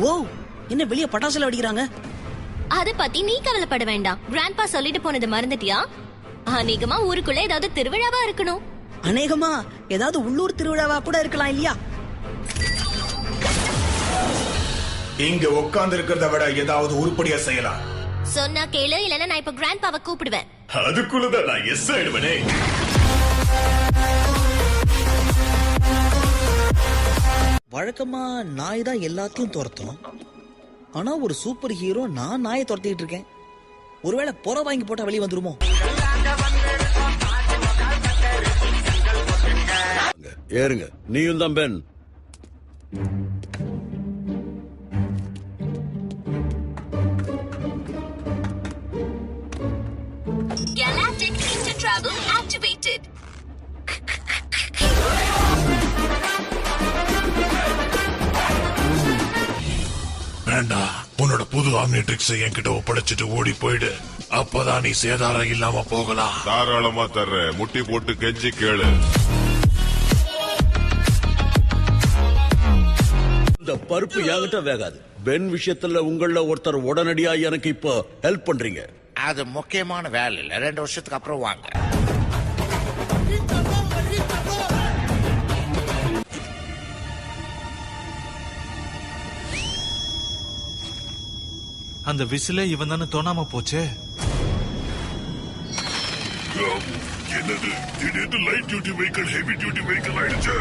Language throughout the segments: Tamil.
ஓ, என்ன வெளிய பட்டாசுல வெடிக்கிறாங்க? அத பத்தி நீ கவலைப்பட வேண்டாம். கிராண்ட்பா சொல்லிட்டு போனது மறந்துட்டியா? அநேகமா ஊருக்குள்ள ஏதாவது திருவிழாவா இருக்கணும். அநேகமா ஏதாவது உள்ளூர் திருவிழாவா கூட இருக்கலாம் இல்லையா? இங்க உட்கார்ந்து இருக்கிறத விட ஏதாவது உருப்படியா செய்யலாம். சொன்னா கேளு, இல்லன்னா நான் இப்ப கிராண்ட்பாவை கூப்பிடுவேன். அதுக்குள்ளதான் நான் எஸ் ஆயிடுவனே. வழக்கமா நாய் தான் எல்லாத்தையும் துரத்தும். ஆனா ஒரு சூப்பர் ஹீரோ நான் நாயை துரத்திட்டு இருக்கேன். ஒருவேளை புற வாங்கி போட்டா வெளியே வந்துருமோ? ஏறுங்க, நீயும் தான் பென். Galactic Intertravel activated. வேண்டாம், உன்னோட புது ஆம்னிட்ரிக்ஸை என்கிட்ட ஒப்படைச்சிட்டு ஓடி போயிடு. அப்பதான் நீ சேதாரம் இல்லாம போகலாம். தாராளமா தர்ற, முட்டி போட்டு கெஞ்சி கேளு. இந்த பருப்பு என்கிட்ட வேகாது. பென் விஷயத்துல உங்கள ஒருத்தர் உடனடியா எனக்கு இப்போ ஹெல்ப் பண்றீங்க. அது முக்கியமான வேலை இல்ல, 2 வருஷத்துக்கு அப்புறம் வாங்க. அந்த விசில இவன் தானே தோணாம போச்சே. என்னது திடீர்னு light duty vehicle heavy duty vehicle ஆயிடுச்சு.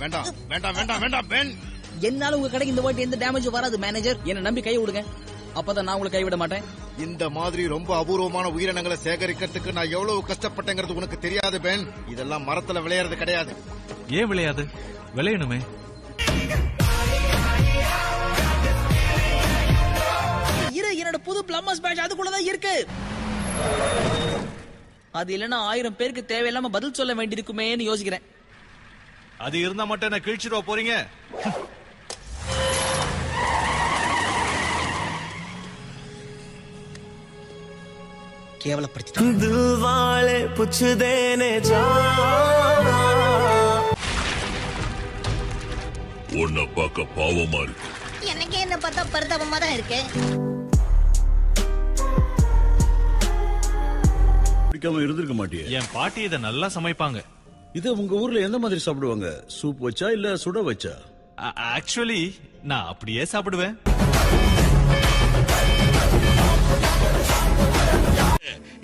வேண்டாம் வேண்டாம் வேண்டாம் வேண்டாம் பென். என்னால உங்க கடைக்கு இந்த வாட்டி எந்த டேமேஜ் வராது மேனேஜர். என்ன நம்பி கை விடுங்க, அப்பதான் நான் உங்களை கைவிட மாட்டேன். இந்த மாதிரி ரொம்ப அபூர்வமான உயிரினங்களை சேகரிக்கிறதுக்கு நான் எவ்வளவு கஷ்டப்பட்டேங்கிறது உனக்கு தெரியாது பென். இதெல்லாம் மரத்துல விளையாடுறது கிடையாது. ஏன் விளையாது? விளையணுமே. என்னோட புது பிளம்பர்ஸ் பேட்ச் அதுக்குள்ளதான் இருக்கு. அது இல்லன்னா 1000 பேருக்கு தேவையில்லாம பதில் சொல்ல வேண்டியிருக்குமேன்னு யோசிக்கிறேன். அது இருந்தா மட்டும் என்ன கிழிச்சிருவா போறீங்க? கேவலப்படுத்தி உன்னை பார்க்க பாவமா இருக்கு. எனக்கு என்ன பார்த்தா பரிதாபமா தான் இருக்கு. பிடிக்காம இருந்திருக்க மாட்டியே. என் பாட்டி இதை நல்லா சமைப்பாங்க. இத உங்க ஊர்ல எந்த மாதிரி சாப்பிடுவாங்க? சூப் வச்சா இல்ல சுட வச்சா? ஆக்சுவலி நான் அப்படியே சாப்பிடுவேன்.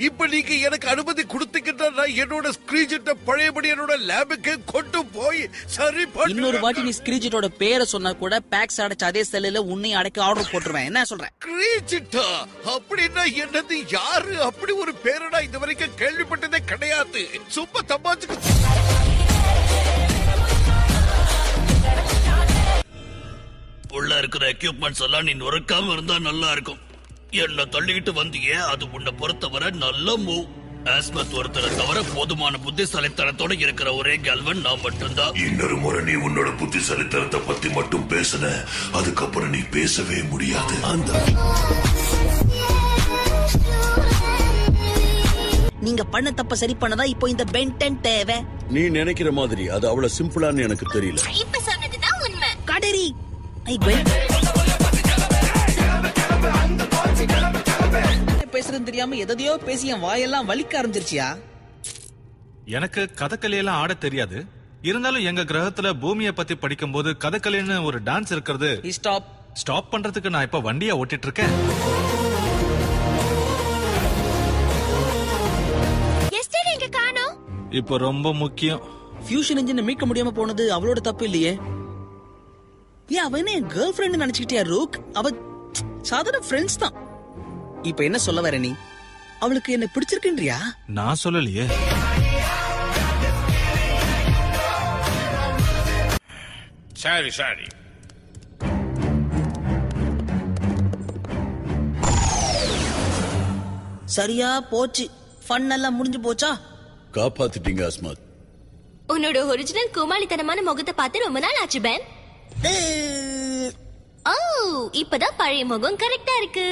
இப்ப நீங்க எனக்கு அனுமதி கொடுத்துக்கிட்டா நான் என்னோட ஸ்கிரீஜெட்ட பழையபடி என்னோட லேபுக்கு கொண்டு போய் சரி பண்ணு. இன்னொரு வாட்டி நீ ஸ்கிரீஜெட்டோட பேரை சொன்னா கூட பேக்ஸ் அடைச்ச அதே செல்லுல உன்னையும் அடைக்க ஆர்டர் போட்டுருவேன். என்ன சொல்றேன்? ஸ்கிரீஜெட்டா அப்படின்னா என்னது? யாரு அப்படி ஒரு பேரடா இது வரைக்கும் கேள்விப்பட்டதே கிடையாது. சும்மா தமாச்சுக்கு. உள்ள இருக்கிற எக்யூப்மெண்ட்ஸ் எல்லாம் நீ நுறக்காம இருந்தா நல்லா இருக்கும். என்ன தள்ளிக்கிட்டு வந்தியே, அது உன்னை பொறுத்தவரை நல்ல மூவ். ஆஸ்மத் ஒருத்தரை தவிர போதுமான புத்திசாலித்தனத்தோட இருக்கிற ஒரே கேல்வன் நான் மட்டும்தான். இன்னொரு முறை நீ உன்னோட புத்திசாலித்தனத்தை பத்தி மட்டும் பேசுன, அதுக்கப்புறம் நீ பேசவே முடியாது. நீங்க பண்ண தப்ப சரி பண்ணதா இப்போ இந்த பென்டன் தேவை. நீ நினைக்கிற மாதிரி அது அவ்வளவு சிம்பிளான்னு எனக்கு தெரியல. இப்ப சொன்னதுதான் உண்மை. கடரி பேசுறது தெரியாம எதையோ பேசி என் வாயெல்லாம் வலிக்க ஆரம்பிச்சிருச்சியா? எனக்கு கதகளி எல்லாம் ஆட தெரியாது. இருந்தாலும் எங்க கிரகத்துல பூமியை பத்தி படிக்கும் போது கதகளின்னு ஒரு டான்ஸ் இருக்கிறது. ஸ்டாப் பண்றதுக்கு நான் இப்ப வண்டியா ஓட்டிட்டு இருக்கேன். இப்ப ரொம்ப முக்கியம். ஃபியூஷன் இன்ஜின் மீட்க முடியாம போனது அவளோட தப்பு இல்லையே. ஏன் அவனே என் கேர்ள் ஃப்ரெண்ட் நினைச்சுக்கிட்டியா ரூக்? அவ சாதாரண ஃப்ரெண்ட்ஸ் தான். இப்ப என்ன சொல்ல வர நீ? அவளுக்கு என்ன பிடிச்சிருக்குன்றியா? நான் சொல்லலையே. சரி சரி. சரியா போச்சு. ஃபன் எல்லாம் முடிஞ்சு போச்சா? காப்பாத்திட்டீங்க ஆஸ்மத். உன்னோட ஒரிஜினல் கோமாளித்தனமான முகத்தை பார்த்து ரொம்ப நாள் ஆச்சு பென். ஓ, இப்பதான் பழைய முகம் கரெக்டா இருக்கு.